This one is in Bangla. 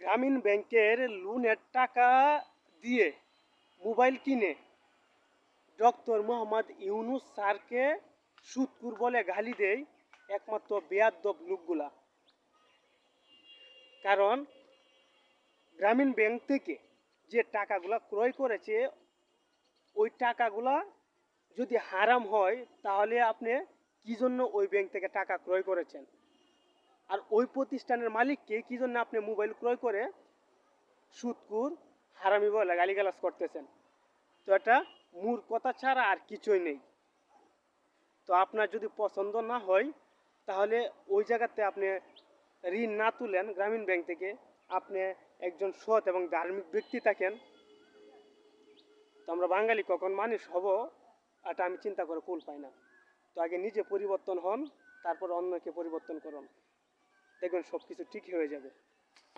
গ্রামীণ ব্যাংকের লোনের টাকা দিয়ে মোবাইল কিনে ডক্টর মোহাম্মদ ইউনুস স্যারকে সুদখোর বলে গালি দেয় একমাত্র বেয়াদ্দপ লোকগুলা। কারণ গ্রামীণ ব্যাংক থেকে যে টাকাগুলা ক্রয় করেছে ওই টাকাগুলা যদি হারাম হয় তাহলে আপনি কি জন্য ওই ব্যাংক থেকে টাকা ক্রয় করেছেন, আর ওই প্রতিষ্ঠানের মালিককে কি জন্য আপনি মোবাইল ক্রয় করে সুদখোর হারামি বলে গালিগালাজ করতেছেন। তো এটা মূর্খতা ছাড়া আর কিছুই নেই। তো আপনার যদি পছন্দ না হয় তাহলে ওই জায়গাতে আপনি ঋণ না তুলেন গ্রামীণ ব্যাংক থেকে, আপনি একজন সৎ এবং ধার্মিক ব্যক্তি থাকেন। তো আমরা বাঙালি কখন মানুষ হব এটা আমি চিন্তা করে কুল পাই না। তো আগে নিজে পরিবর্তন হন, তারপর অন্যকে পরিবর্তন করুন, দেখবেন সব কিছু ঠিক হয়ে যাবে।